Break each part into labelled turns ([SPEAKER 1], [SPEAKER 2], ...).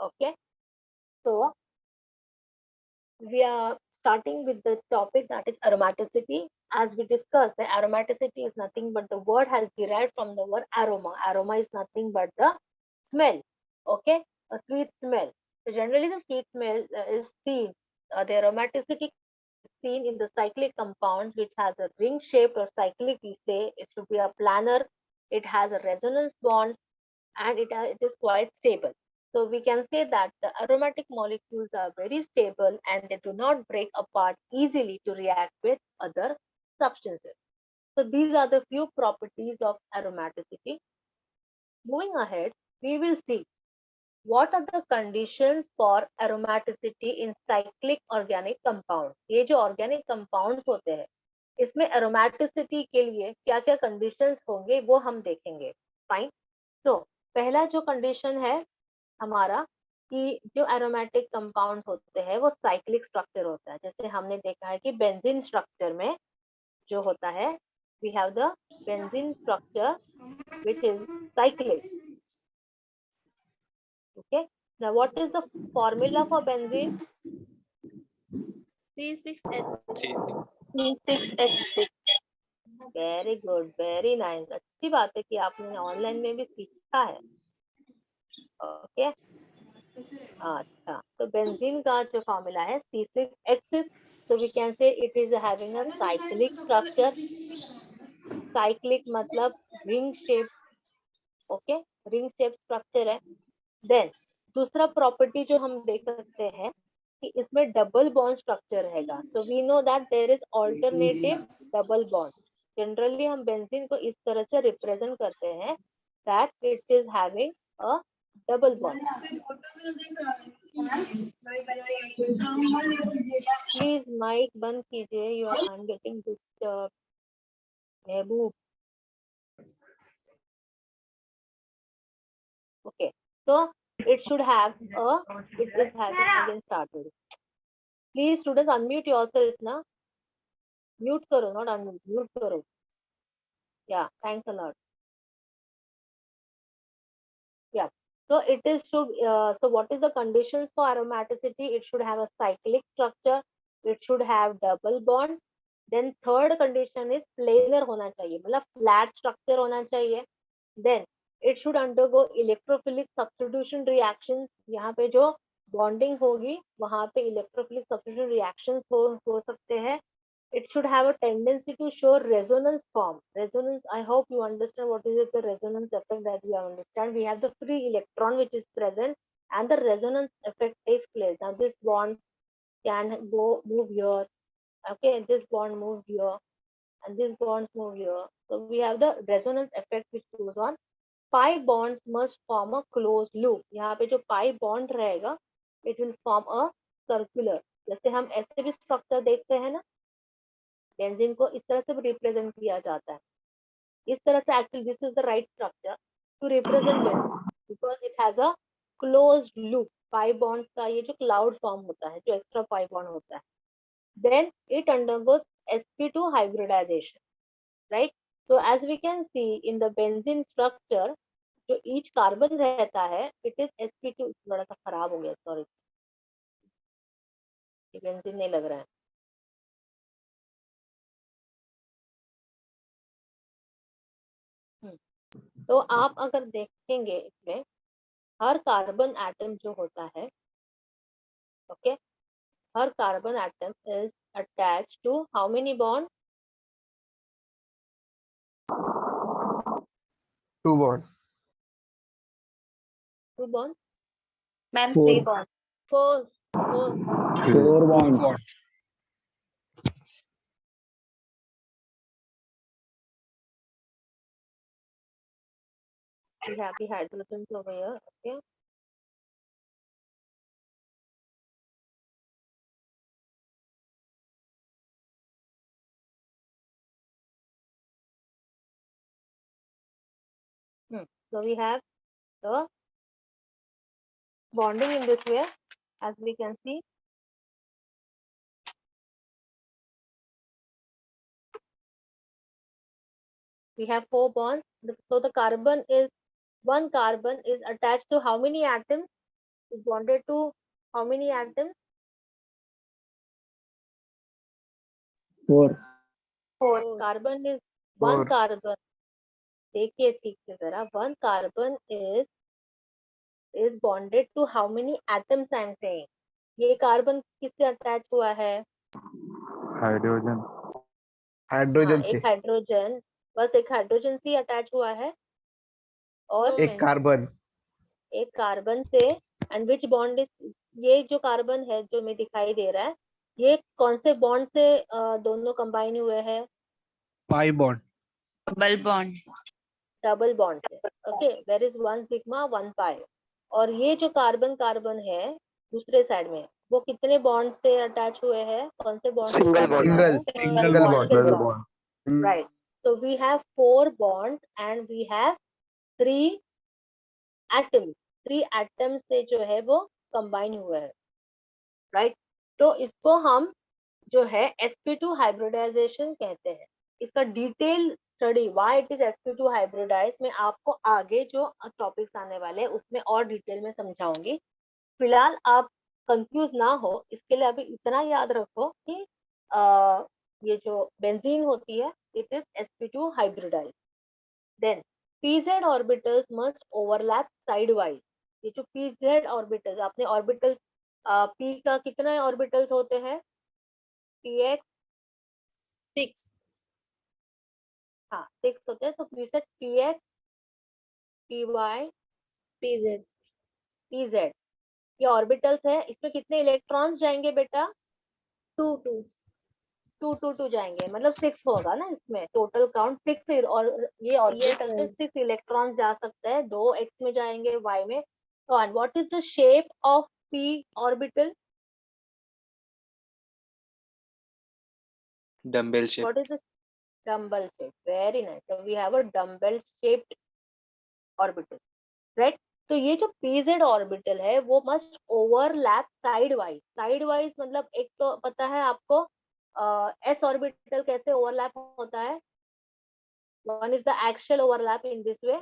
[SPEAKER 1] Okay, so we are starting with the topic that is aromaticity. As we discussed, the aromaticity is nothing but the word has derived from the word aroma. Aroma is nothing but the smell. Okay, a sweet smell. So generally, the sweet smell is seen. The aromaticity is seen in the cyclic compounds, which has a ring shape or cyclic. We say it should be a planar. It has a resonance bond, and it is quite stable. So we can say that the aromatic molecules are very stable and they do not break apart easily to react with other substances. So these are the few properties of aromaticity. Moving ahead, we will see what are the conditions for aromaticity in cyclic organic compounds. ये जो organic compounds होते हैं, इसमें aromaticity के लिए क्या-क्या conditions होंगे वो हम देखेंगे. Fine. तो पहला जो condition है हमारा कि जो aromatic compounds होते हैं वो cyclic structure होता है. जैसे हमने देखा है कि benzene structure में जो होता है, we have the benzene structure which is cyclic. Okay. Now, what is the formula for benzene?
[SPEAKER 2] C6H.
[SPEAKER 1] C6H6. Very good, very nice. अच्छी बात है कि आपने ऑनलाइन में भी सीखा है. ओके, अच्छा, तो बेंजीन का जो फॉर्मूला है C6H6. So we can say it is having a cyclic structure. Cyclic मतलब ring shape. Okay, ring shape structure है. Then दूसरा प्रॉपर्टी जो हम देख सकते हैं कि इसमें डबल बॉन्ड स्ट्रक्चर रहेगा. So we know that there is alternative double bond. Generally हम बेंजीन को इस तरह से रिप्रेजेंट करते हैं that it is having a double bond. Please mike बंद कीजिए. I am getting disturb. Mehboob. Okay, so it should have a, it is having again started. Please students unmute yourself na. Mute karo, not unmute. Mute karo. Yeah, thanks a lot. Yeah. So it is should so what is the conditions for aromaticity? It should have a cyclic structure. It should have double bond. Then third condition is planar होना चाहिए, मतलब flat structure होना चाहिए. Then it should undergo electrophilic substitution reactions. यहाँ पे जो bonding होगी वहाँ पे electrophilic substitution reactions हो सकते हैं. It should have a tendency to show resonance form. Resonance, I hope you understand what is the resonance effect that we understand. We have the free electron which is present and the resonance effect takes place. Now this bond can go move here. Okay, this bond moves here and this bonds move here. So we have the resonance effect which goes on. Pi bonds must form a closed loop. यहाँ पे जो pi bond रहेगा, it will form a circular. जैसे हम ऐसे भी structure देखते हैं ना, बेंजीन को इस तरह से रिप्रेजेंट किया जाता है. इस तरह से actually this is the right structure to represent benzene because it has a closed loop. Pi bonds का ये जो क्लाउड फॉर्म होता है, जो एक्स्ट्रा पाई बॉन्ड होता है, then it undergoes sp2 hybridization, right. So as we can see in the benzene structure, जो each carbon रहता है, इट इज sp2. थोड़ा सा खराब हो गया, सॉरी, बेंजीन नहीं लग रहा है. तो आप अगर देखेंगे इसमें हर कार्बन एटम जो होता है, ओके, हर carbon atom is attached to how many bond?
[SPEAKER 3] 2 bond.
[SPEAKER 1] 2 bond.
[SPEAKER 2] Ma'am,
[SPEAKER 3] 4.
[SPEAKER 2] 3 bond. 4. 4.
[SPEAKER 3] 4 bond.
[SPEAKER 1] We have the hydrogens over here. Okay. So we have the bonding in this way, as we can see. We have 4 bonds. So the carbon is, one carbon is attached to how many atoms? is bonded to how many atoms?
[SPEAKER 3] 4.
[SPEAKER 2] Four.
[SPEAKER 1] Carbon is
[SPEAKER 3] Four.
[SPEAKER 1] one carbon. देखिए ठीक से जरा, one carbon is bonded to how many atoms I am saying. ये carbon किससे attach हुआ है?
[SPEAKER 4] Hydrogen
[SPEAKER 3] hydrogen
[SPEAKER 1] हाँ,
[SPEAKER 3] से
[SPEAKER 1] एक हाइड्रोजन, बस एक हाइड्रोजन से अटैच हुआ है और
[SPEAKER 2] No,
[SPEAKER 3] एक कार्बन
[SPEAKER 1] एक कार्बन से. एंड विच बॉन्ड इज, ये जो कार्बन है जो में दिखाई दे रहा है, ये कौन से बॉन्ड से दोनों कंबाइन हुए हैं?
[SPEAKER 3] Pi bond.
[SPEAKER 2] double bond.
[SPEAKER 1] Double bond से. Okay, there is one sigma one pi. और ये जो कार्बन कार्बन है दूसरे साइड में, वो कितने बॉन्ड से अटैच हुए हैं? कौन से बॉन्ड से
[SPEAKER 3] Single
[SPEAKER 1] attach
[SPEAKER 3] bond.
[SPEAKER 1] हुआ है?
[SPEAKER 3] Single bond.
[SPEAKER 1] Single
[SPEAKER 4] bond
[SPEAKER 1] bond. Right. So we have 4 bonds and we have 3 atoms. 3 atoms से जो है वो कंबाइन हुए हैं. राइट. तो इसको हम जो है sp2 हाइब्रिडाइजेशन कहते हैं. इसका detail study why it is sp2 hybridize में आपको आगे जो टॉपिक्स आने वाले हैं उसमें और डिटेल में समझाऊंगी. फिलहाल आप कंफ्यूज ना हो, इसके लिए अभी इतना याद रखो कि ये जो बेंजीन होती है it is sp2 hybridize. Then pz orbitals must overlap sideways. ये जो pz ऑर्बिटल्स, आपने ऑर्बिटल्स p का कितना ऑर्बिटल्स होते हैं? px,
[SPEAKER 2] 6.
[SPEAKER 1] हाँ 6 होते हैं. तो we said px, py,
[SPEAKER 2] PZ.
[SPEAKER 1] pz ये ऑर्बिटल्स है. इसमें कितने इलेक्ट्रॉन्स जाएंगे बेटा?
[SPEAKER 2] 2 2.
[SPEAKER 1] 2 जाएंगे, मतलब 6 होगा ना. इसमें टोटल काउंट 6 और ये ऑर्बिटल से
[SPEAKER 2] ma'am.
[SPEAKER 1] 6 इलेक्ट्रॉन्स जा सकते हैं. 2 x में जाएंगे, y में. तो and what is the shape of p orbital?
[SPEAKER 5] Dumbbell shape.
[SPEAKER 1] What is the dumbbell shape? Very nice. So we have a dumbbell shaped orbital, right? तो ये जो pz ऑर्बिटल है वो must overlap side wise. Side wise मतलब एक तो पता है आपको s ऑर्बिटल कैसे ओवरलैप होता है? One is the axial overlap in this way.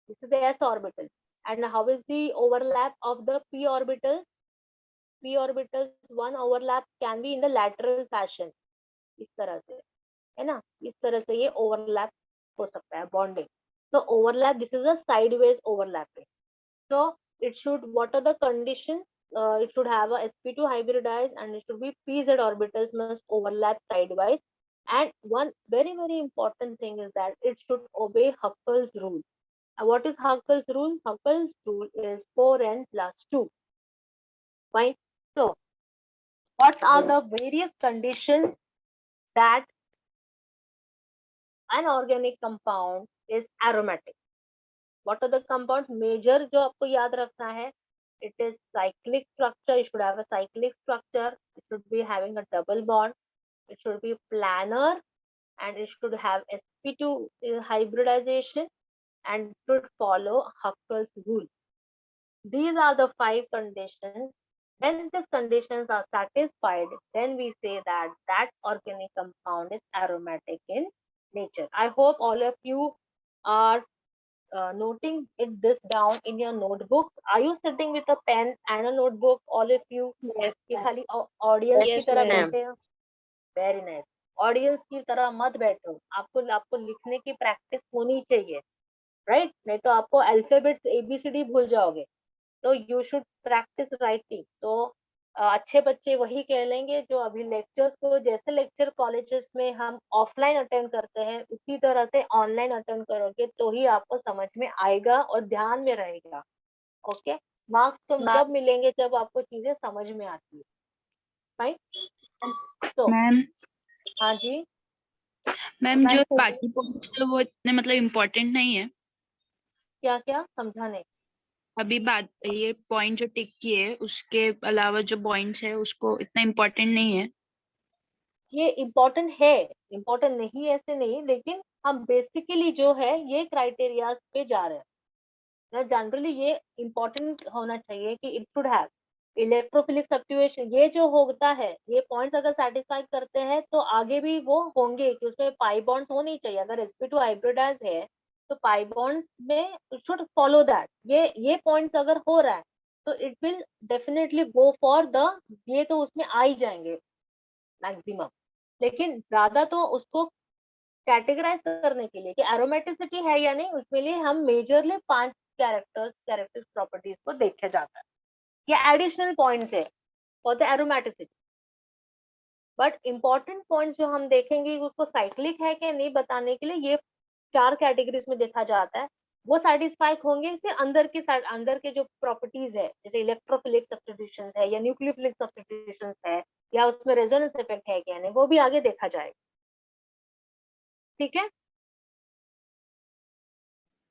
[SPEAKER 1] This is the s orbital. And how is the overlap of the p orbitals? p orbitals one overlap can be in the lateral fashion. इस तरह से है ना, इस तरह से ये overlap हो सकता है बॉन्डिंग. तो overlap, this is a sideways overlapping. So it should, what are the conditions? It should have a sp2 hybridized and it should be pz orbitals must overlap sidewise. And one very important thing is that it should obey Huckel's rule. And what is Huckel's rule? Huckel's rule is 4n plus 2. Fine. So what are the various conditions that an organic compound is aromatic? What are the compounds? Major जो आपको याद रखना है, it is cyclic structure. It should have a cyclic structure. It should be having a double bond. It should be planar, and it should have sp2 hybridization, and should follow Huckel's rule. These are the 5 conditions. When these conditions are satisfied, then we say that that organic compound is aromatic in nature. I hope all of you are noting this down in your notebook. Are you sitting with a pen and a notebook, all of you?
[SPEAKER 2] Yes.
[SPEAKER 1] कि खाली audience की
[SPEAKER 2] Yes,
[SPEAKER 1] तरह
[SPEAKER 2] ma'am.
[SPEAKER 1] बैठे हो? Very nice. Audience की तरह मत बैठो, आपको लिखने की प्रैक्टिस होनी चाहिए, राइट? नहीं तो आपको अल्फाबेट्स ABCD भूल जाओगे. तो यू शुड प्रैक्टिस राइटिंग. तो अच्छे बच्चे वही कह लेंगे जो अभी लेक्चर्स को, जैसे लेक्चर कॉलेजेस में हम ऑफलाइन अटेंड करते हैं उसी तरह से ऑनलाइन अटेंड करोगे तो ही आपको समझ में आएगा और ध्यान में रहेगा. ओके, मार्क्स तो जब मिलेंगे जब आपको चीजें समझ में आती है. फाइन. तो
[SPEAKER 6] मैम
[SPEAKER 1] हाँ जी,
[SPEAKER 6] मैम जो बाकी पॉइंट्स है वो इतने मतलब इम्पोर्टेंट नहीं है.
[SPEAKER 1] क्या क्या समझा नहीं?
[SPEAKER 6] अभी बात, ये पॉइंट जो टिक किए उसके अलावा जो पॉइंट्स है उसको इतना इम्पोर्टेंट नहीं है.
[SPEAKER 1] ये इम्पोर्टेंट है, इम्पोर्टेंट नहीं ऐसे नहीं, लेकिन हम बेसिकली जो है ये क्राइटेरियाज पे जा रहे हैं. जनरली ये इम्पोर्टेंट होना चाहिए कि it should have electrophilic substitution. ये जो होता है, ये पॉइंट्स अगर सेटिस्फाई करते हैं तो आगे भी वो होंगे कि उसमें पाई बॉन्ड्स होनी चाहिए. अगर sp2 हाइब्रिडाइज है तो पाई बॉन्ड्स में शुड फॉलो दैट. ये पॉइंट्स अगर हो रहा है तो it will definitely go for the, ये तो उसमें आ ही जाएंगे मैक्सिमम, लेकिन ज्यादा तो उसको कैटेगराइज करने के लिए कि एरोमेटिसिटी है या नहीं, उसके लिए हम मेजरली 5 कैरेक्टर्स प्रॉपर्टीज को देखे जाता है, ये एडिशनल पॉइंट्स है for the aromaticity. But important points जो हम देखेंगे उसको साइक्लिक है कि नहीं बताने के लिए ये 4 कैटेगरीज में देखा जाता है, वो सेटिस्फाई होंगे फिर अंदर के जो प्रॉपर्टीज है, जैसे इलेक्ट्रोफिलिक सब्स्टिट्यूशन है या न्यूक्लियोफिलिक सब्स्टिट्यूशन है या उसमें रेजोनेंस इफेक्ट है क्या नहीं, वो भी आगे देखा जाएगा। ठीक है,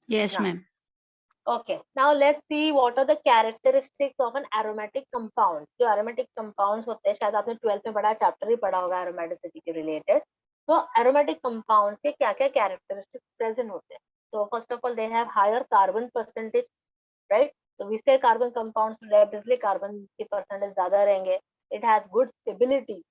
[SPEAKER 6] Yes,
[SPEAKER 1] Now,
[SPEAKER 6] ma'am.
[SPEAKER 1] okay, now let's see what are the characteristics of an aromatic compound। जो aromatic compounds होते हैं, शायद आपने 12th में बड़ा चैप्टर ही पढ़ा होगा aromaticity के रिलेटेड। तो aromatic compounds के क्या क्या characteristics present होते हैं? So first of all, they have higher carbon percentage, right? So we say carbon compounds तो obviously carbon की percentage ज्यादा रहेंगे। It has good stability.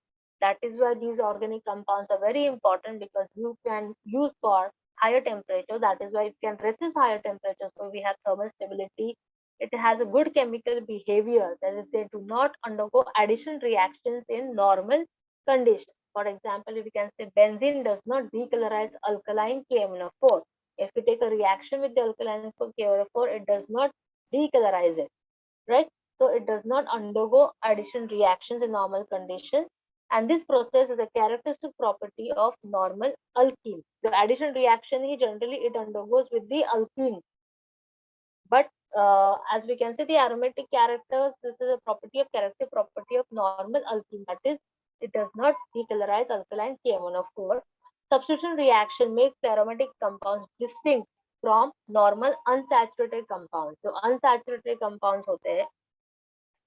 [SPEAKER 1] That is why these organic compounds are very important because you can use for higher temperature. That is why it can resist higher temperature. So we have thermal stability. It has a good chemical behavior. That is, they do not undergo addition reactions in normal conditions. For example, if we can say benzene does not decolorize alkaline KMnO4. If we take a reaction with the alkaline KMnO4, it does not decolorize it, right? So it does not undergo addition reactions in normal conditions. And this process is a characteristic property of normal alkene. The addition reaction he generally it undergoes with the alkene. But as we can see the aromatic characters, this is a characteristic property of normal alkene. That is, it does not decolorize alkaline KMnO4. Substitution reaction makes the aromatic compounds distinct from normal unsaturated compounds. So unsaturated compounds होते हैं,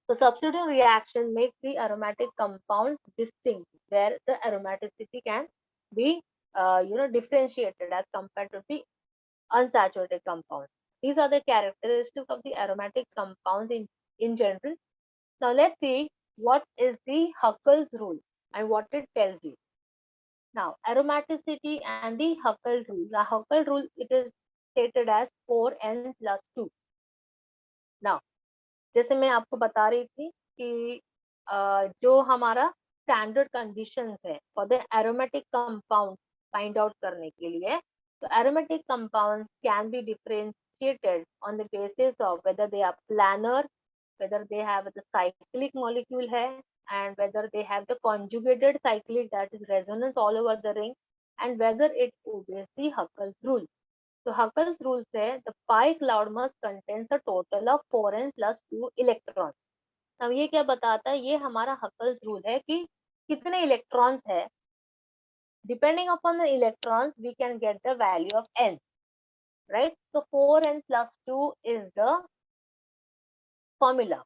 [SPEAKER 1] so substitution reaction makes the aromatic compound distinct, where the aromaticity can be differentiated as compared to the unsaturated compounds. These are the characteristics of the aromatic compounds in general. Now let's see what is the Huckel's rule and what it tells you. Now aromaticity and the Huckel rule. The Huckel rule, it is stated as 4n plus 2. Now जैसे मैं आपको बता रही थी कि जो हमारा standard conditions है for the aromatic compound find out करने के लिए, तो aromatic compounds can be differentiated on the basis of whether they are planar, whether they have the cyclic molecule है, and whether they have the conjugated cyclic, that is resonance all over the ring, and whether it obeys the Huckel's rule. So Huckel's rule says the pi cloud must contains a total of 4n plus 2 electrons. अब ये क्या बताता है, ये हमारा Huckel's rule है कि कितने इलेक्ट्रॉन्स है, depending upon the electrons we can get the value of n, right? So 4n plus 2 is the formula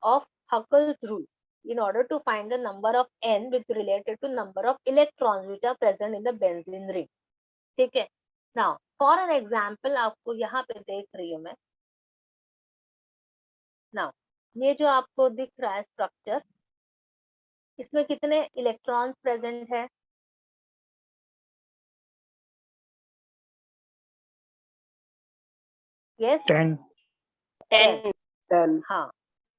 [SPEAKER 1] of Huckel's rule in order to find the number of n which related to number of electrons which are present in the benzene ring. ठीक है, now for an example आपको यहाँ पे देख रही हूँ मैं, now ये जो आपको दिख रहा है स्ट्रक्चर, इसमें कितने इलेक्ट्रॉन्स प्रेजेंट है? यस
[SPEAKER 3] 10.
[SPEAKER 1] 10 हाँ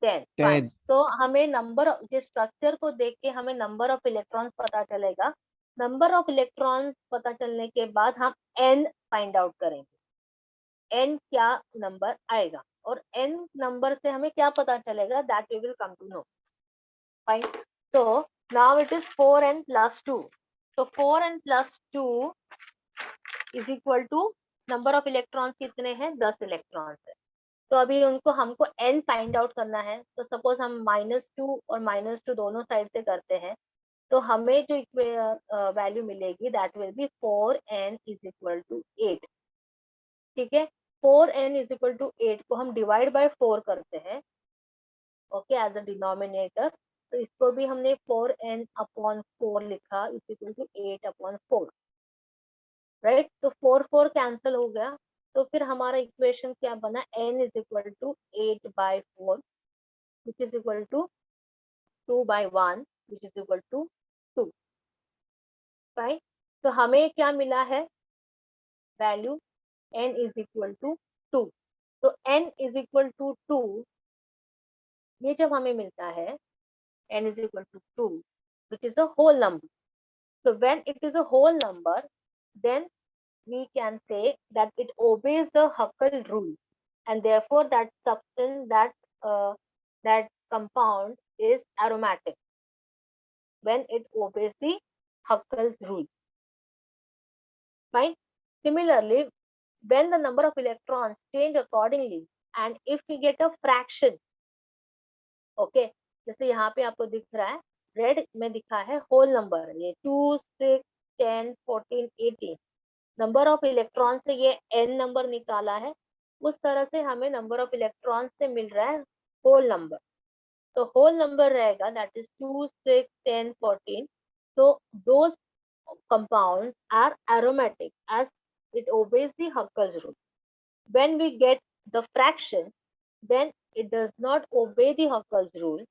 [SPEAKER 1] 10 फाइन।
[SPEAKER 3] 10.
[SPEAKER 1] तो हमें नंबर, जिस स्ट्रक्चर को देख के हमें नंबर ऑफ इलेक्ट्रॉन्स पता चलेगा, नंबर ऑफ इलेक्ट्रॉन्स पता चलने के बाद हम n फाइंड आउट करेंगे, n क्या नंबर आएगा, और n नंबर से हमें क्या पता चलेगा, that we will come to know. Fine, so now it is 4n plus 2. So 4n plus 2 is equal to number of electrons कितने हैं, 10 इलेक्ट्रॉन्स है। तो अभी हमको n फाइंड आउट करना है, तो सपोज हम -2 और -2 दोनों साइड से करते हैं, तो हमें जो वैल्यू मिलेगी that will be 4n is equal to 8। ठीक है, 4n इज इक्वल टू 8 को हम डिवाइड बाय 4 करते हैं, ओके, एज अ डिनोमिनेटर। तो इसको भी हमने 4n अपॉन 4 लिखा is equal to 8 upon 4, right? तो 4 कैंसिल हो गया, तो फिर हमारा इक्वेशन क्या बना, n is equal to 8 by 4 which is equal to 2 by 1 which is equal to 2, right? तो हमें क्या मिला है value, n is equal to 2। तो n इज इक्वल टू 2 ये जब हमें मिलता है n is equal to 2, which is a whole number. So when it is a whole number, then we can say that it obeys the Huckel rule, and therefore that substance, that compound is aromatic when it obeys the Huckel's rule. Fine. Similarly, when the number of electrons change accordingly, and if we get a fraction, okay, जैसे यहाँ पे आपको दिख रहा है red में दिखा है होल नंबर, ये 2, 6, 10, 14, 18 नंबर ऑफ इलेक्ट्रॉन से ये n नंबर निकाला है, उस तरह से हमें नंबर ऑफ इलेक्ट्रॉन से मिल रहा है होल नंबर. तो होल नंबर रहेगा that is 2, 6, 10, 14. so those compounds are aromatic as it obeys the Huckel's rule. When we get the fraction, then it does not obey the Huckel's rule.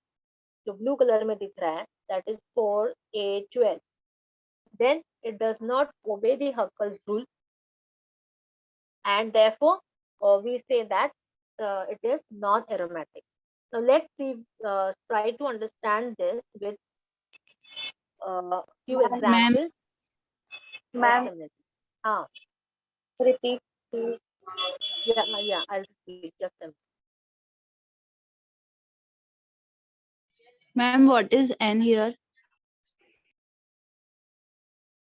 [SPEAKER 1] जो blue color में दिख रहा है that is 4, 8, 12. Then it does not obey the Huckel's rule, and therefore we say that it is non-aromatic. Now let's see, try to understand this with few examples.
[SPEAKER 2] Ma'am,
[SPEAKER 1] हाँ,
[SPEAKER 2] repeat please.
[SPEAKER 1] yeah, I'll repeat just a minute.
[SPEAKER 6] Ma'am, what is n here?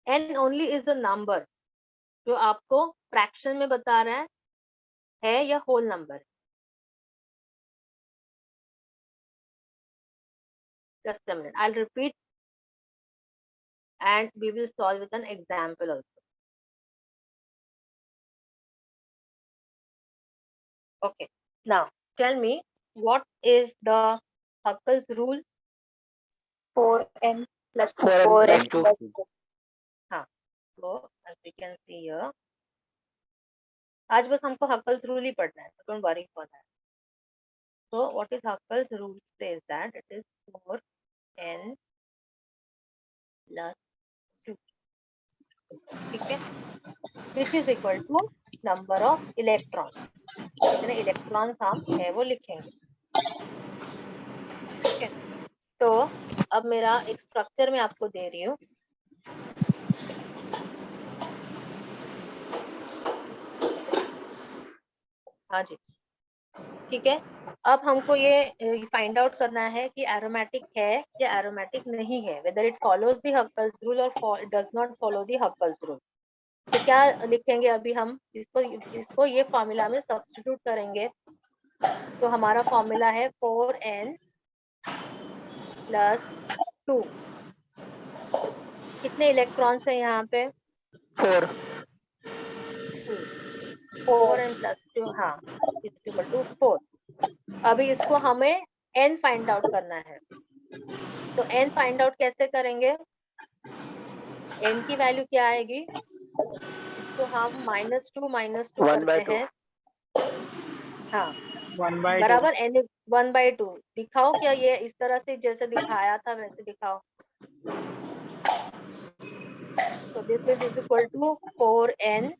[SPEAKER 1] n only is a number जो आपको fraction में बता रहा है या whole number. Just a minute, I'll repeat and we will solve with an example also. Okay, now tell me what is the Huckel's rule?
[SPEAKER 2] 4n plus
[SPEAKER 3] 4n plus 2.
[SPEAKER 1] So as we can see here, आज बस हमको Huckel's rule ही पढ़ना है, so don't worry for that. So what is Huckel's rule says that it is 4n plus 2. ठीक है, which is equal to number of electrons. कितने electrons हम है वो लिखेंगे. ठीक है, तो अब मेरा एक स्ट्रक्चर में आपको दे रही हूँ. हाँ जी, ठीक है. अब हमको ये फाइंड आउट करना है कि एरोमेटिक है या एरोमेटिक नहीं है, whether it follows the Huckel's rule और it does not follow the Huckel's rule. तो क्या लिखेंगे अभी हम इसको ये फॉर्मूला में सब्स्टिट्यूट करेंगे. तो हमारा फॉर्मूला है 4n प्लस 2. कितने इलेक्ट्रॉन्स है यहाँ पे?
[SPEAKER 3] 4.
[SPEAKER 1] 4n प्लस 2, हाँ, इक्वल टू 4. अभी इसको हमें n फाइंड आउट करना है. तो n फाइंड आउट कैसे करेंगे? n की वैल्यू क्या आएगी? इसको हम -2 करते हैं. हाँ,
[SPEAKER 3] 1/2.
[SPEAKER 1] बराबर n 1/2. दिखाओ क्या ये इस तरह से जैसे दिखाया था वैसे दिखाओ. तो this is equal to 4n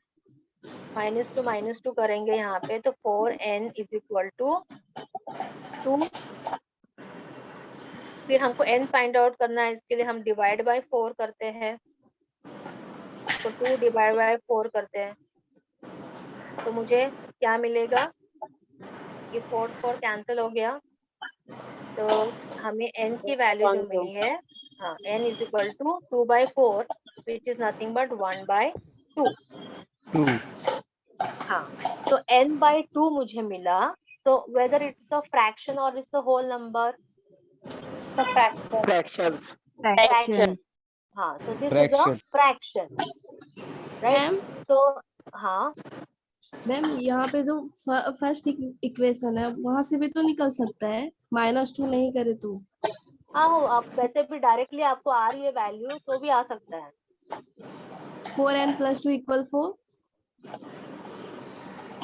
[SPEAKER 1] -2 करेंगे यहाँ पे, तो 4n इज इक्वल टू 2. फिर हमको n फाइंड आउट करना है, इसके लिए हम डिवाइड बाय 4 करते हैं. तो 2 डिवाइड बाय 4 करते हैं, तो मुझे क्या मिलेगा? ये 4 कैंसिल हो गया, तो हमें n की वैल्यू जो मिली है, हाँ, n is equal to 2/4 which is nothing but 1/2.
[SPEAKER 3] 2.
[SPEAKER 1] हाँ, तो n/2 मुझे मिला. तो वेदर इट्स अ फ्रैक्शन और it's a whole number?
[SPEAKER 3] Fraction.
[SPEAKER 1] Fraction. हाँ, so this is a fraction, right?
[SPEAKER 2] Ma'am,
[SPEAKER 1] तो हाँ,
[SPEAKER 2] मैम यहाँ पे जो फर्स्ट इक्वेशन है वहां से भी तो निकल सकता है, -2 नहीं करे तो.
[SPEAKER 1] हाँ, हो आप वैसे भी डायरेक्टली आपको आ रही है वैल्यू तो भी आ सकता है.
[SPEAKER 2] 4n plus 2 = 4.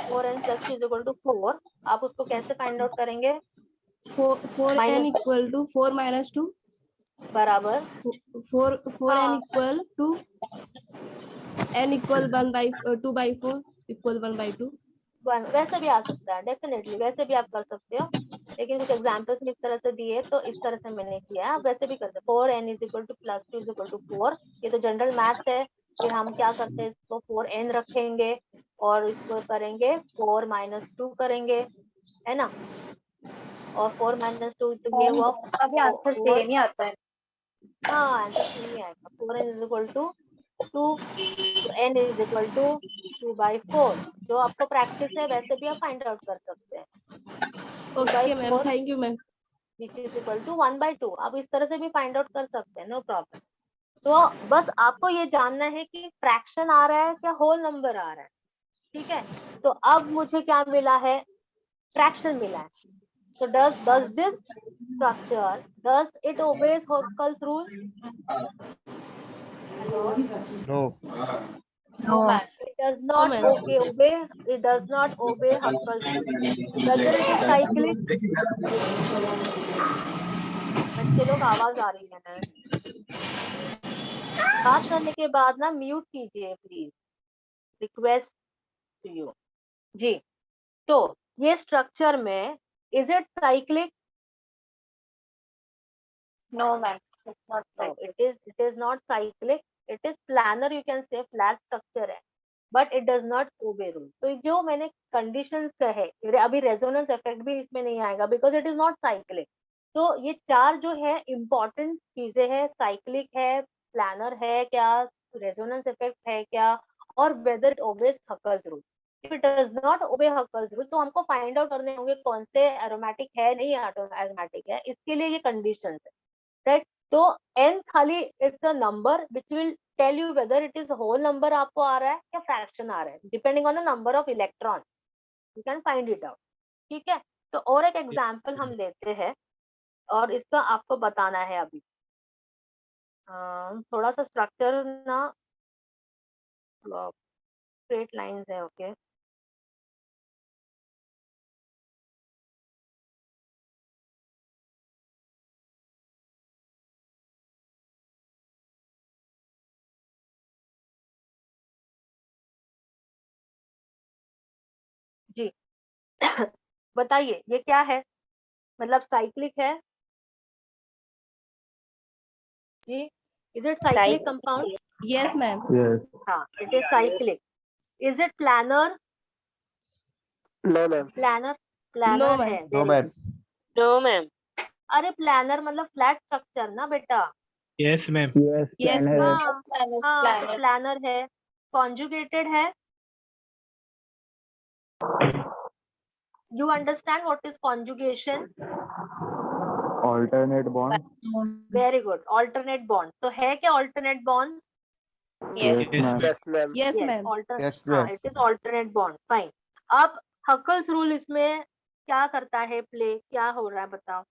[SPEAKER 1] 4n plus 2 equal to 4. आप उसको कैसे फाइंड आउट करेंगे?
[SPEAKER 2] 4n = 4 - 2
[SPEAKER 1] बराबर
[SPEAKER 2] 4n = n = 2/4 = 1/2.
[SPEAKER 1] वैसे भी आ सकता है, डेफिनेटली वैसे भी आप कर सकते हो. लेकिन कुछ एग्जाम्पल्स में इस तरह से दिए तो इस तरह से मैंने किया है। आप वैसे भी करते हैं 4n is equal to plus 2 is equal to 4, ये तो जनरल मैथ है। फिर हम क्या करते हैं, इसको 4n रखेंगे और इसको करेंगे 4 माइनस 2 करेंगे, है ना, और 4 माइनस 2 तो ये हुआ
[SPEAKER 5] अभी आंसर
[SPEAKER 1] 4।
[SPEAKER 5] सेम ही आता है।
[SPEAKER 1] हाँ आंसर सेम ही आएगा। 4n इज इक्वल टू 2, तो n इज इक्वल टू 2/4। जो आपको प्रैक्टिस है वैसे भी आप फाइंड आउट कर सकते हैं। 2 by
[SPEAKER 2] okay ma'am,
[SPEAKER 1] 4
[SPEAKER 2] thank you ma'am.
[SPEAKER 1] which is equal to 1/2। आप इस तरह से भी फाइंड आउट कर सकते हैं, नो प्रॉब्लम। तो बस आपको ये जानना है कि फ्रैक्शन आ रहा है क्या होल नंबर आ रहा है, ठीक है। तो अब मुझे क्या मिला है, फ्रैक्शन मिला है। तो does this structure, does it obeys Huckel's rule? Hello?
[SPEAKER 3] No.
[SPEAKER 5] No ma'am.
[SPEAKER 1] It does not
[SPEAKER 2] ma'am.
[SPEAKER 1] obey, it does not obey Huckel's rule. Whether it is cyclic, बच्चे लोग आवाज आ रही है ना, बात करने के बाद ना म्यूट कीजिए प्लीज, रिक्वेस्ट टू यू जी। तो ये स्ट्रक्चर में is it cyclic?
[SPEAKER 5] No ma'am,
[SPEAKER 1] No, it is not cyclic. It is planar, you can say flat structure है, but it does not obey rule. तो जो मैंने conditions कहे, अभी resonance effect भी इसमें नहीं आएगा because it is not cyclic. तो ये चार जो है important चीजें हैं, cyclic है, planar है क्या, resonance effect है क्या, और whether it obeys Huckel's rule. If it does not obey Huckel's rule, तो हमको find out करने होंगे कौन से aromatic है, नहीं aromatic है, इसके लिए ये conditions है, right? तो n खाली it's a number which will tell you whether it is whole number आपको आ रहा है या फ्रैक्शन आ रहा है, depending on the number of electron you can find it out, ठीक है। तो और एक एग्जांपल हम लेते हैं और इसका आपको बताना है अभी। थोड़ा सा स्ट्रक्चर ना स्ट्रेट लाइंस है, ओके। जी बताइए ये क्या है, मतलब साइक्लिक है जी, is it cyclic compound?
[SPEAKER 2] Yes ma'am.
[SPEAKER 4] Yes.
[SPEAKER 1] हाँ it is cyclic. Is it planar?
[SPEAKER 3] No, ma'am.
[SPEAKER 1] Planar,
[SPEAKER 2] no
[SPEAKER 1] planar
[SPEAKER 2] ma'am.
[SPEAKER 1] है।
[SPEAKER 3] No, ma'am.
[SPEAKER 5] No ma'am.
[SPEAKER 1] अरे प्लानर मतलब फ्लैट स्ट्रक्चर ना बेटा।
[SPEAKER 3] Yes, ma'am.
[SPEAKER 4] Yes.
[SPEAKER 2] Yes
[SPEAKER 4] Plan है.
[SPEAKER 1] हाँ हाँ planner है। कॉन्जुगेटेड है, you understand what is conjugation?
[SPEAKER 4] Alternate bond.
[SPEAKER 1] Very good, alternate bond. तो है क्या alternate bond?
[SPEAKER 4] Yes, ma'am.
[SPEAKER 3] Yes, ma'am.
[SPEAKER 2] Yes ma'am.
[SPEAKER 3] Yes,
[SPEAKER 1] हाँ
[SPEAKER 3] ma'am.
[SPEAKER 1] It is alternate bond, fine. अब हकल्स रूल इसमें क्या करता है, प्ले क्या हो रहा है बताओ।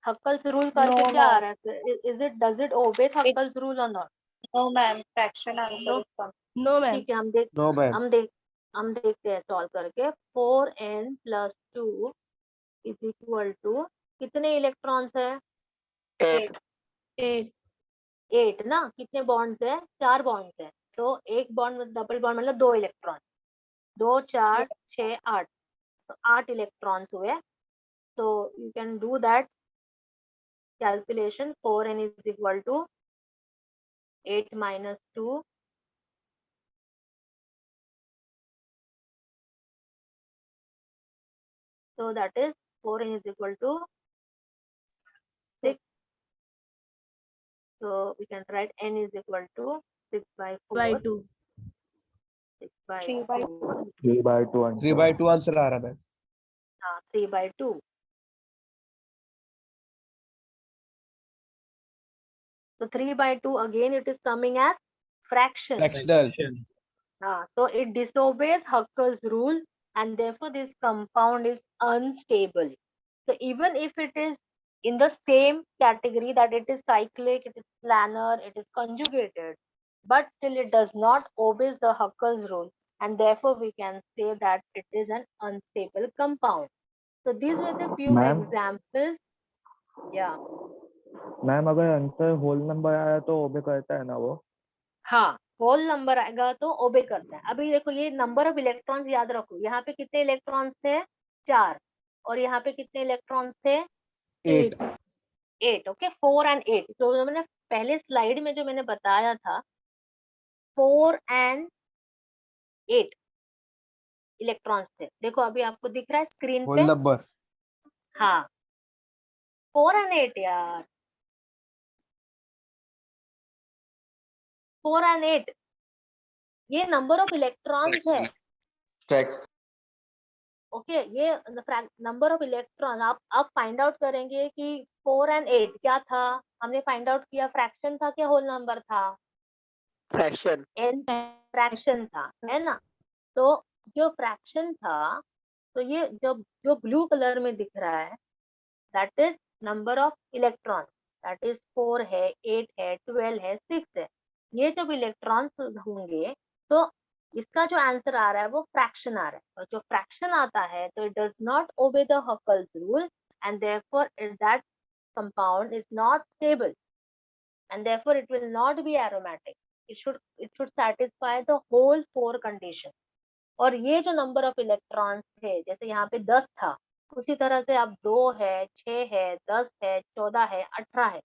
[SPEAKER 1] हकल्स रूल करके
[SPEAKER 5] No,
[SPEAKER 1] क्या आ
[SPEAKER 5] ma'am.
[SPEAKER 1] रहा है, is it, does it obey Huckel's rule और नॉट?
[SPEAKER 5] No ma'am, fraction answer
[SPEAKER 1] No.
[SPEAKER 5] इसका।
[SPEAKER 2] No ma'am.
[SPEAKER 1] ठीक है,
[SPEAKER 3] No, ma'am.
[SPEAKER 1] हम देखते हैं सॉल्व करके। 4n plus 2 is equal to कितने इलेक्ट्रॉन्स है?
[SPEAKER 3] 8.
[SPEAKER 2] 8।
[SPEAKER 1] 8 ना। कितने बॉन्ड्स है? 4 बॉन्ड्स है। तो एक बॉन्ड में डबल बॉन्ड मतलब 2 इलेक्ट्रॉन, 2 4 6 8, तो 8 इलेक्ट्रॉन्स हुए। तो you can do that calculation. 4n is equal to 8 minus 2, so that is 4n is equal to 6. So we can write n is equal to 6 by 4,
[SPEAKER 2] by 2।
[SPEAKER 1] 6 by
[SPEAKER 5] 3 by
[SPEAKER 1] 4,
[SPEAKER 4] 3/2 answer.
[SPEAKER 3] 3/2 answer आ रहा है.
[SPEAKER 1] 3 by 2. So 3 by 2 again it is coming as fraction.
[SPEAKER 3] Fractional.
[SPEAKER 1] So it disobeys Huckel's rule and therefore this compound is unstable. So even if it is in the same category that it is cyclic, it is planar, it is conjugated, but still it does not obey the Huckel's rule and therefore we can say that it is an unstable compound. So these were the few
[SPEAKER 4] Ma'am?
[SPEAKER 1] examples. Yeah.
[SPEAKER 4] Ma'am अगर answer whole number आया तो ओबे करता है ना वो?
[SPEAKER 1] हाँ whole number आएगा तो ओबे करता है। अभी देखो ये नंबर ऑफ इलेक्ट्रॉन्स याद रखो, यहाँ पे कितने इलेक्ट्रॉन्स थे? 4, और यहाँ पे कितने इलेक्ट्रॉन्स थे?
[SPEAKER 3] 8.
[SPEAKER 1] 8. Okay, 4 and 8. तो जो मैंने पहले स्लाइड में जो मैंने बताया था 4 and 8 इलेक्ट्रॉन्स थे। देखो अभी आपको दिख रहा है स्क्रीन
[SPEAKER 3] होल
[SPEAKER 1] पे।
[SPEAKER 3] नंबर.
[SPEAKER 1] हाँ 4 and 8 यार, 4 and 8 ये नंबर ऑफ इलेक्ट्रॉन्स है। ओके, ये नंबर ऑफ इलेक्ट्रॉन आप फाइंड आउट करेंगे कि 4 and 8 क्या था। हमने फाइंड आउट किया फ्रैक्शन था क्या होल नंबर था?
[SPEAKER 7] फ्रैक्शन।
[SPEAKER 1] एन फ्रैक्शन था, है ना। तो जो फ्रैक्शन था, तो ये जो ब्लू कलर में दिख रहा है that is number of electron, that is 4 है, 8 है, 12 है, 6 है। ये जब इलेक्ट्रॉन्स होंगे तो इसका जो आंसर आ रहा है वो फ्रैक्शन आ रहा है, और जो फ्रैक्शन आता है तो it does not obey the Huckel's rule and therefore that compound is not stable and therefore it will not be aromatic. It should satisfy the whole 4 condition. और ये जो नंबर ऑफ इलेक्ट्रॉन्स थे, जैसे यहाँ पे 10 था, उसी तरह से अब 2 है, 6 है, 10 है, 14 है, 18 है।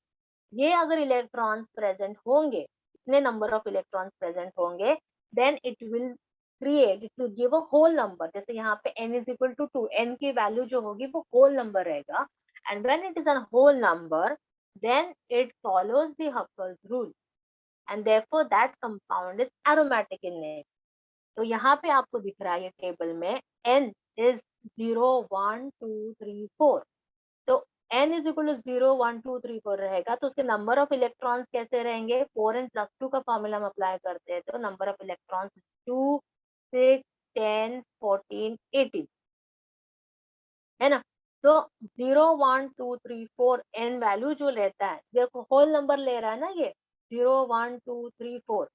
[SPEAKER 1] ये अगर इलेक्ट्रॉन्स प्रेजेंट होंगे, इतने नंबर ऑफ इलेक्ट्रॉन्स प्रेजेंट होंगे, then it will give a whole number. जैसे यहाँ पे n is equal to 2, n की वैल्यू जो होगी वो होल नंबर रहेगा, and when it is a whole number then it follows the Huckel's rule and therefore that compound is aromatic in nature. तो यहाँ पे आपको दिख रहा है ये टेबल में n is 0 1 2 3 4, तो n is equal to 0 1 2 3 4 रहेगा, तो उसके नंबर ऑफ इलेक्ट्रॉन्स कैसे रहेंगे? 4n plus 2 का फॉर्मूला हम अप्लाई करते हैं तो नंबर ऑफ इलेक्ट्रॉन्स 2 6 10 14 18, है ना। तो 0 1 2 3 4 n वैल्यू जो लेता है, देखो होल नंबर ले रहा है ना ये 0 1 2 3 4,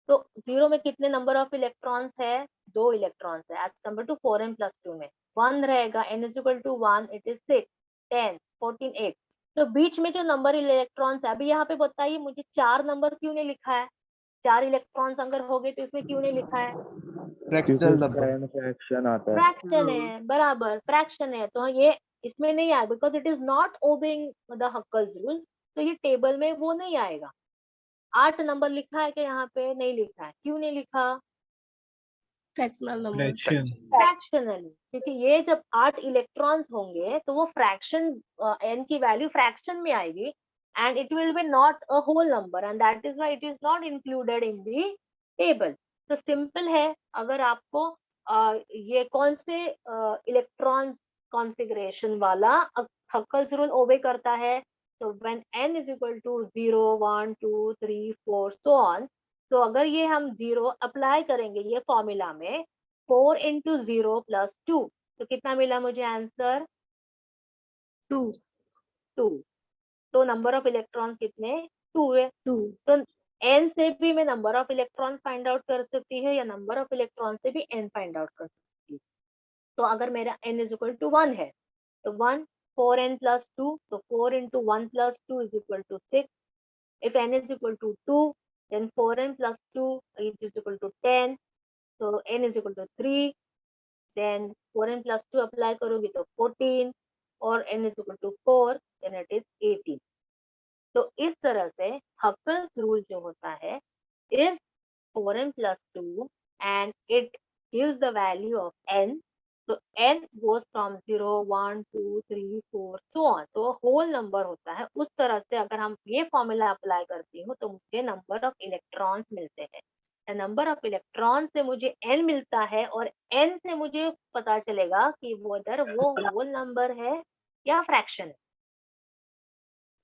[SPEAKER 1] तो 0 में कितने नंबर ऑफ इलेक्ट्रॉन्स है? 2 इलेक्ट्रॉन्स है as compare to 4n plus 2 में 1 रहेगा, n is equal to 1, it is 6 10 14 8। तो बीच में जो नंबर इलेक्ट्रॉन्स है, अभी यहाँ पे बताइए मुझे 4 नंबर क्यों नहीं लिखा है? 4 इलेक्ट्रॉन्स अगर हो गए तो इसमें क्यों नहीं लिखा है?
[SPEAKER 3] Fractional number.
[SPEAKER 4] फ्रैक्शन आता है।
[SPEAKER 1] फ्रैक्शन है, बराबर फ्रैक्शन है, तो ये इसमें नहीं आया because it is not obeying the Huckel's rule, तो ये टेबल में वो नहीं आएगा। 8 नंबर लिखा है क्या यहाँ पे? नहीं लिखा है, क्यों नहीं लिखा?
[SPEAKER 2] Fractional number.
[SPEAKER 1] फ्रैक्शनली, क्योंकि ये जब 8 इलेक्ट्रॉन्स होंगे तो वो फ्रैक्शन n की वैल्यू फ्रैक्शन में आएगी and it will be not a whole number and that is why it is not included in the table. तो सिंपल है, अगर आपको ये कौन से इलेक्ट्रॉन कॉन्फ़िगरेशन वाला हक्कल्स रूल ओबे करता है, तो व्हेन n is equal to 0 1 2 3 4 so on, तो अगर ये हम 0 अप्लाई करेंगे ये फॉर्मूला में 4 into 0 plus 2, तो कितना मिला मुझे आंसर?
[SPEAKER 2] 2
[SPEAKER 1] 2। तो नंबर ऑफ इलेक्ट्रॉन कितने? 2 है।
[SPEAKER 2] 2
[SPEAKER 1] तो n से भी मैं number of electron find out कर सकती है या नंबर ऑफ इलेक्ट्रॉन से भी n फाइंड आउट कर सकती है। तो अगर मेरा n is equal to 1 है तो 1 4n plus 2, तो 4 into 1 plus 2 is equal to 6. If n is equal to 2, then 4n plus 2 is equal to 10. So n is equal to 3. Then 4n plus 2 apply करोगी तो 14, और n is equal to 4, then it is 18. तो इस तरह से Huckel's rule जो होता है is 4n plus 2 and it gives the value of n. So n goes from 0 1 2 3 4 so on, तो होल नंबर होता है। उस तरह से अगर हम ये फॉर्मूला अप्लाई करती हूँ तो मुझे नंबर ऑफ इलेक्ट्रॉन्स मिलते हैं। नंबर ऑफ इलेक्ट्रॉन से मुझे n मिलता है और n से मुझे पता चलेगा कि वो होल नंबर है या फ्रैक्शन है।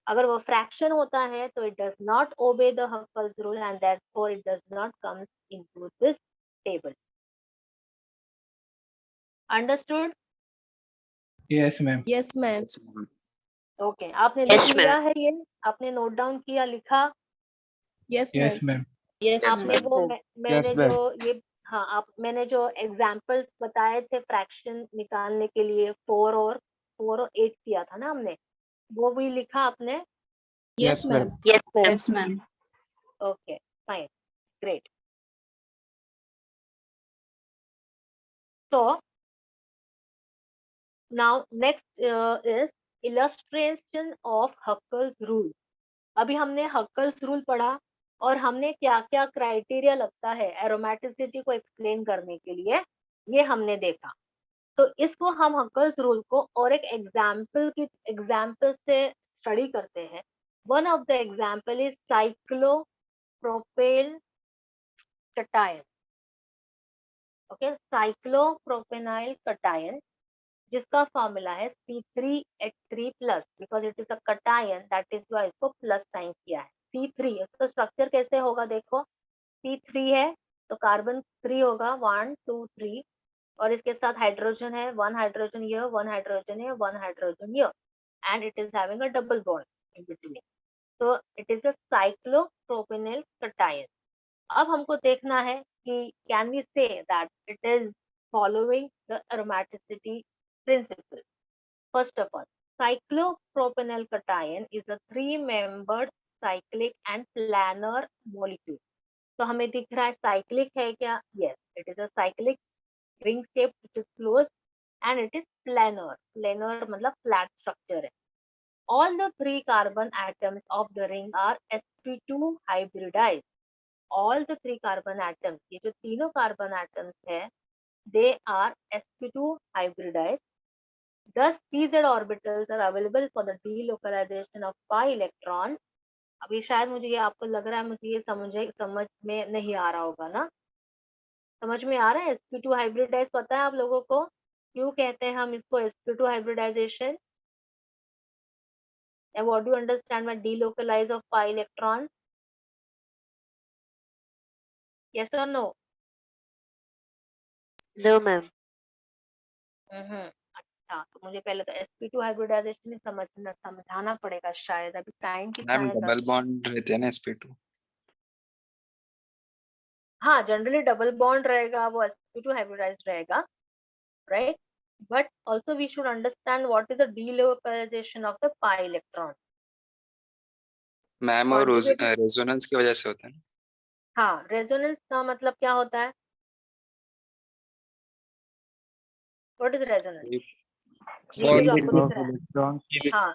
[SPEAKER 1] अगर वो फ्रैक्शन होता है तो it does not obey the Huckel's rule and therefore it does not come into this table. Understood?
[SPEAKER 3] Yes ma'am.
[SPEAKER 2] Yes ma'am.
[SPEAKER 1] Okay, आपने लिख लिया है ये? आपने नोट डाउन किया, लिखा?
[SPEAKER 2] Yes
[SPEAKER 3] yes
[SPEAKER 2] ma'am.
[SPEAKER 3] मैम.
[SPEAKER 1] आपने वो मैंने
[SPEAKER 3] Yes, ma'am.
[SPEAKER 1] जो ये हाँ मैंने जो एग्जाम्पल्स बताए थे फ्रैक्शन निकालने के लिए 4 और 8 किया था ना हमने, वो भी लिखा आपने?
[SPEAKER 2] Yes ma'am.
[SPEAKER 6] Yes ma'am.
[SPEAKER 1] Okay fine, great. तो Now next is illustration of Huckel's rule. अभी हमने हक्कल्स रूल पढ़ा और हमने क्या क्या क्राइटेरिया लगता है एरोमेटिसिटी को एक्सप्लेन करने के लिए, ये हमने देखा। तो इसको हम हक्कल्स रूल को और एक एग्जाम्पल से स्टडी करते हैं। One of the example is cyclopropenyl cation. Okay, cyclopropenyl cation जिसका फॉर्मूला है C3H3 plus, because it is a cation that is why इसको प्लस साइन किया है। C3 इसका स्ट्रक्चर कैसे होगा देखो, C3 है तो कार्बन 3 होगा 1 2 3 और इसके साथ हाइड्रोजन है, 1 हाइड्रोजन ये, 1 हाइड्रोजन ये, 1 हाइड्रोजन ये, and it is having a double bond in between, तो इट इज अ साइक्लोप्रोपेनिल कटायन। अब हमको देखना है कि can we say that it is following the aromaticity principle. First of all, cyclopropenyl cation is a three-membered cyclic and planar molecule. तो हमें दिख रहा है cyclic है क्या? Yes, it is a cyclic ring shape which is closed and it is planar. Planar मतलब flat structure है. All the three carbon atoms of the ring are sp2 hybridized. All the three carbon atoms, ये जो तीनों carbon atoms है, they are sp2 hybridized. Thus, pz orbitals are available for the delocalization of pi electron. अभी शायद मुझे ये आपको लग रहा है, मुझे ये समझ में नहीं आ रहा होगा ना? समझ में आ रहा है? sp2 हाइब्रिडाइज पता है आप लोगों को क्यों कहते हैं हम इसको sp2 hybridization? And what do you understand by delocalize of pi electron? Yes or no?
[SPEAKER 7] No, ma'am.
[SPEAKER 1] अच्छा, तो मुझे पहले तो sp2 हाइब्रिडाइजेशन समझाना पड़ेगा शायद, अभी टाइम कितना
[SPEAKER 8] मैम
[SPEAKER 1] है?
[SPEAKER 8] डबल बॉन्ड रहते हैं ना sp2।
[SPEAKER 1] हाँ, जनरली डबल बॉन्ड रहेगा, वो sp2 हाइब्रिडाइज्ड रहेगा, right? But also we should understand what is the delocalization of the pi electron.
[SPEAKER 8] Ma'am और
[SPEAKER 1] Conjugated-
[SPEAKER 8] रेजोनेंस की वजह से होता है ना।
[SPEAKER 1] हाँ, रेजोनेंस का मतलब क्या होता है? What is resonance? ये जो आपको दिख रहा है,
[SPEAKER 4] electrons
[SPEAKER 1] हाँ,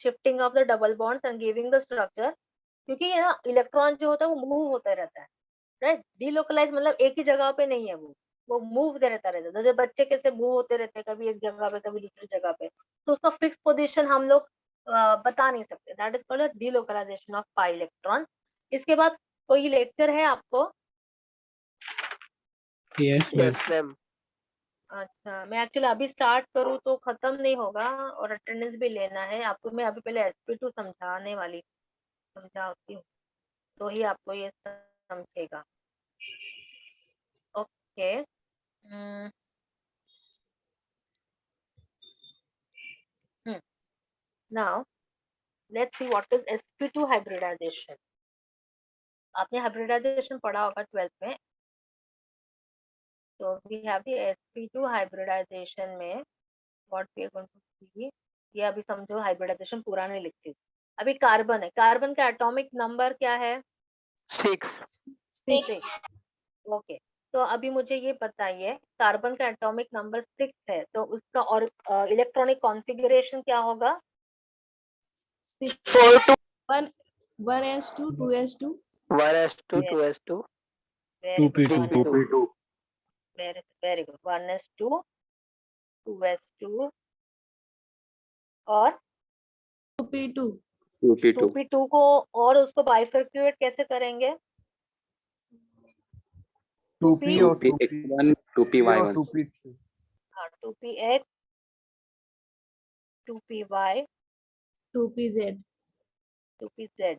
[SPEAKER 1] shifting of the double bonds and giving the structure, क्योंकि ये ना इलेक्ट्रॉन जो होता है वो मूव होता रहता है, राइट? डिलोकलाइज मतलब एक ही जगह पे नहीं है, वो मूव रहता रहता है। जैसे बच्चे कैसे मूव होते रहते हैं, कभी एक जगह पे कभी दूसरी जगह पे, तो उसका फिक्स पोजीशन हम लोग बता नहीं सकते। That is called delocalisation of pi electron. इसके बाद कोई लेक्चर है आपको?
[SPEAKER 3] Yes, ma'am.
[SPEAKER 7] Yes, ma'am.
[SPEAKER 1] अच्छा, मैं एक्चुअली अभी स्टार्ट करूँ तो खत्म नहीं होगा और अटेंडेंस भी लेना है आपको। मैं अभी पहले sp2 समझाती हूँ तो ही आपको ये समझेगा। Okay, now let's see what is sp2 hybridization. आपने हाइब्रिडाइजेशन पढ़ा होगा 12th में। तो we have the sp2 hybridization में what we are going to see, ये अभी समझो हाइब्रिडाइजेशन पूरा नहीं लिखती। अभी कार्बन है, कार्बन का एटॉमिक नंबर क्या है?
[SPEAKER 7] 6.
[SPEAKER 1] 6। ओके, तो अभी मुझे ये बताइए, कार्बन का एटॉमिक नंबर 6 है तो उसका और इलेक्ट्रॉनिक कॉन्फ़िगरेशन क्या होगा?
[SPEAKER 7] 4 to
[SPEAKER 2] 1s2 2s2
[SPEAKER 7] 1s2 2s2
[SPEAKER 3] 2p2
[SPEAKER 7] 3p2.
[SPEAKER 1] Very good. 1s2 2s2 और
[SPEAKER 2] 2p2
[SPEAKER 8] 2p2
[SPEAKER 1] 2p2 को और उसको बाइफरक्यूएट कैसे करेंगे?
[SPEAKER 3] 2p और
[SPEAKER 8] 2px1 2py1
[SPEAKER 3] 2p2
[SPEAKER 1] हाँ, 2px 2py
[SPEAKER 2] 2pz
[SPEAKER 1] 2pz।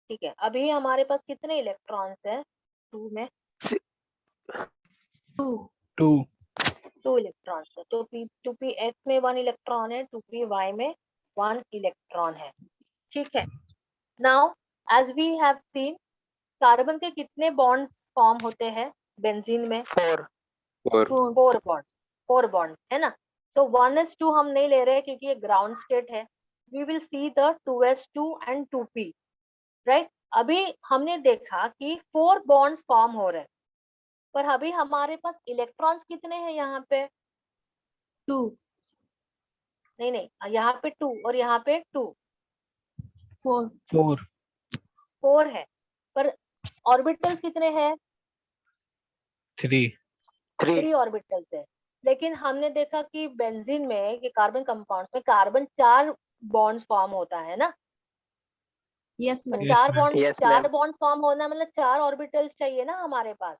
[SPEAKER 1] ठीक है, अभी हमारे पास कितने इलेक्ट्रॉन्स हैं 2 में?
[SPEAKER 2] 2
[SPEAKER 1] 2 इलेक्ट्रॉन्स है। तो 2px में 1 इलेक्ट्रॉन है, 2py में 1 इलेक्ट्रॉन है। ठीक है, now as we have seen, carbon के कितने बॉन्ड्स फॉर्म होते हैं बेंजीन में?
[SPEAKER 7] 4.
[SPEAKER 8] 4
[SPEAKER 1] 4 बॉन्ड है ना। तो 1s2 हम नहीं ले रहे क्योंकि ये ग्राउंड स्टेट है। We will see the 2s2 and 2p, right? अभी हमने देखा कि 4 बॉन्ड्स फॉर्म हो रहे हैं, पर अभी हमारे पास इलेक्ट्रॉन्स कितने हैं यहाँ पे?
[SPEAKER 2] 2
[SPEAKER 1] नहीं नहीं, यहाँ पे 2 और यहाँ पे 2,
[SPEAKER 2] 4
[SPEAKER 3] 4
[SPEAKER 1] 4 है, पर ऑर्बिटल्स कितने हैं?
[SPEAKER 3] 3
[SPEAKER 7] 3.
[SPEAKER 1] 3 ऑर्बिटल्स है। लेकिन हमने देखा कि बेंजीन में, कि कार्बन कंपाउंड्स में कार्बन 4 बॉन्ड्स फॉर्म होता है ना।
[SPEAKER 2] यस
[SPEAKER 1] पर
[SPEAKER 2] ma'am.
[SPEAKER 3] Yes,
[SPEAKER 1] 4
[SPEAKER 3] ma'am.
[SPEAKER 1] Bond
[SPEAKER 7] Yes,
[SPEAKER 1] 4
[SPEAKER 7] ma'am.
[SPEAKER 1] Bonds form होना मतलब 4 ऑर्बिटल्स चाहिए ना हमारे पास।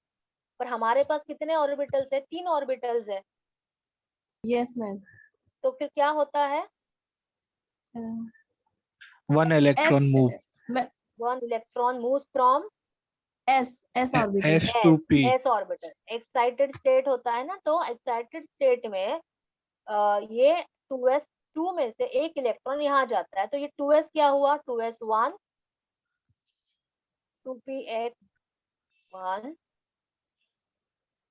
[SPEAKER 1] पर हमारे पास कितने ऑर्बिटल्स है? 3 ऑर्बिटल्स है।
[SPEAKER 2] Yes ma'am.
[SPEAKER 1] तो फिर क्या होता है?
[SPEAKER 3] 1 electron move.
[SPEAKER 1] One electron moves from
[SPEAKER 2] S orbital.
[SPEAKER 3] S to P.
[SPEAKER 1] S orbital. Excited state होता है ना, तो एक्साइटेड स्टेट में ये 2s2 में से एक इलेक्ट्रॉन यहाँ जाता है, तो ये 2s क्या हुआ? 2s1, 2px1,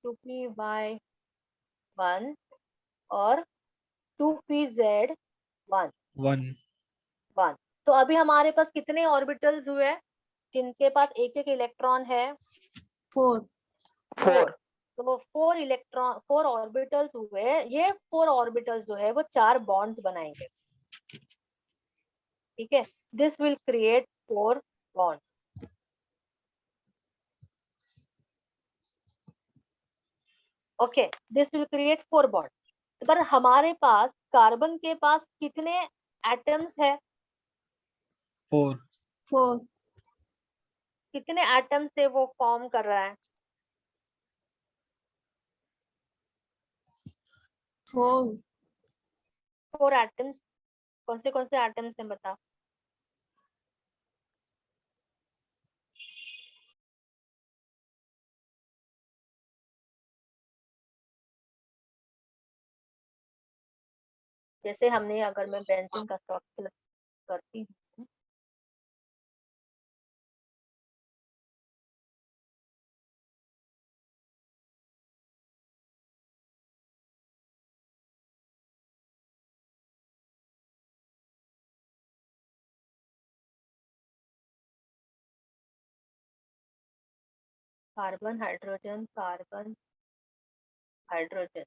[SPEAKER 1] 2py1 और 2pz1
[SPEAKER 3] 1
[SPEAKER 1] 1। तो अभी हमारे पास कितने ऑर्बिटल्स हुए जिनके पास एक एक इलेक्ट्रॉन है?
[SPEAKER 2] 4
[SPEAKER 7] 4.
[SPEAKER 1] तो 4 ऑर्बिटल्स हुए। ये 4 ऑर्बिटल्स जो है वो 4 बॉन्ड्स बनाएंगे, ठीक है। This will create 4 bond. Okay, this will create 4 bond. पर हमारे पास कार्बन के पास कितने एटम्स है?
[SPEAKER 3] 4
[SPEAKER 2] 4
[SPEAKER 1] कितने एटम से वो फॉर्म कर रहा है?
[SPEAKER 2] 4
[SPEAKER 1] 4 एटम्स। कौन से एटम्स हैं बता? जैसे हमने, अगर मैं बेंजीन का स्ट्रक्चर करती हूँ, carbon hydrogen carbon hydrogen,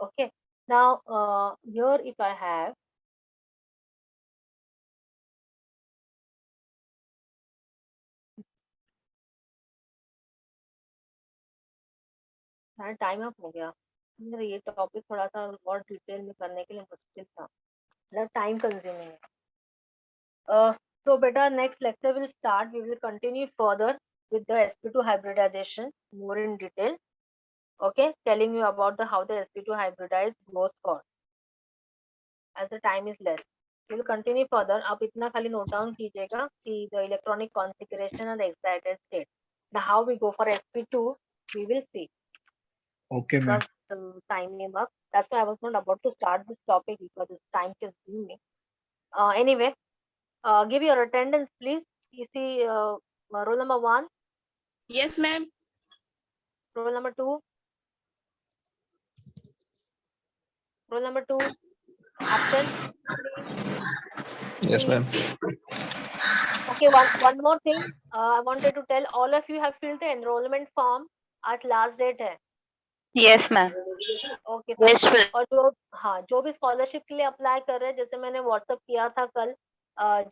[SPEAKER 1] okay. Now here if I have time up हो गया मेरा। ये टॉपिक थोड़ा सा और डिटेल में करने के लिए मुश्किल था, मतलब टाइम कंज्यूमिंग है। So beta, next lecture will start. We will continue further with the sp2 hybridization more in detail. Okay, telling you about how the sp2 hybridized goes for, as the time is less. We will continue further. आप इतना खाली note down कीजिएगा कि the electronic configuration and the excited state. Now how we go for sp2, we will see.
[SPEAKER 3] Okay, ma'am.
[SPEAKER 1] Because time came up. That's why I was not about to start this topic because it's time consuming. Anyway, give your attendance, please. You see, roll number 1,
[SPEAKER 2] yes ma'am.
[SPEAKER 1] roll number 2, roll number 2, absent.
[SPEAKER 3] Yes, ma'am.
[SPEAKER 1] Okay, one more thing. I wanted to tell all of you have filled the enrollment form. आज last date है.
[SPEAKER 5] Yes, ma'am.
[SPEAKER 1] Okay.
[SPEAKER 5] Yes, ma'am.
[SPEAKER 1] और जो भी scholarship के लिए apply कर रहे हैं, जैसे मैंने व्हाट्सअप किया था कल,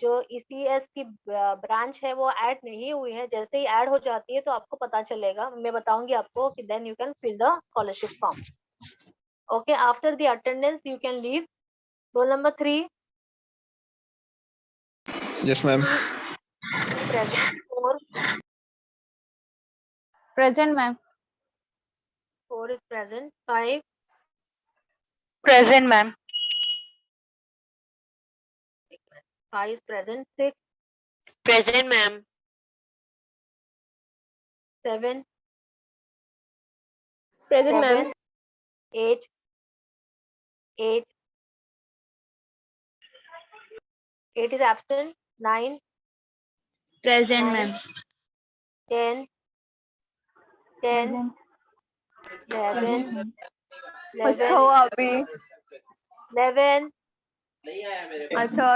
[SPEAKER 1] जो ECS की ब्रांच है वो ऐड नहीं हुई है। जैसे ही ऐड हो जाती है तो आपको पता चलेगा, मैं बताऊंगी आपको कि then you can fill the scholarship form. Okay, after the attendance you can leave. Roll number 3
[SPEAKER 3] Yes, ma'am.
[SPEAKER 1] present, 4
[SPEAKER 5] Present, ma'am.
[SPEAKER 1] is present, 5
[SPEAKER 5] Present, ma'am.
[SPEAKER 1] is present, 6
[SPEAKER 5] Present, ma'am.
[SPEAKER 1] 7
[SPEAKER 5] Present, ma'am.
[SPEAKER 1] 7 8 is absent, 9
[SPEAKER 6] Present, ma'am.
[SPEAKER 1] 10 11
[SPEAKER 5] अच्छा हुआ अभी।
[SPEAKER 1] 11
[SPEAKER 5] अच्छा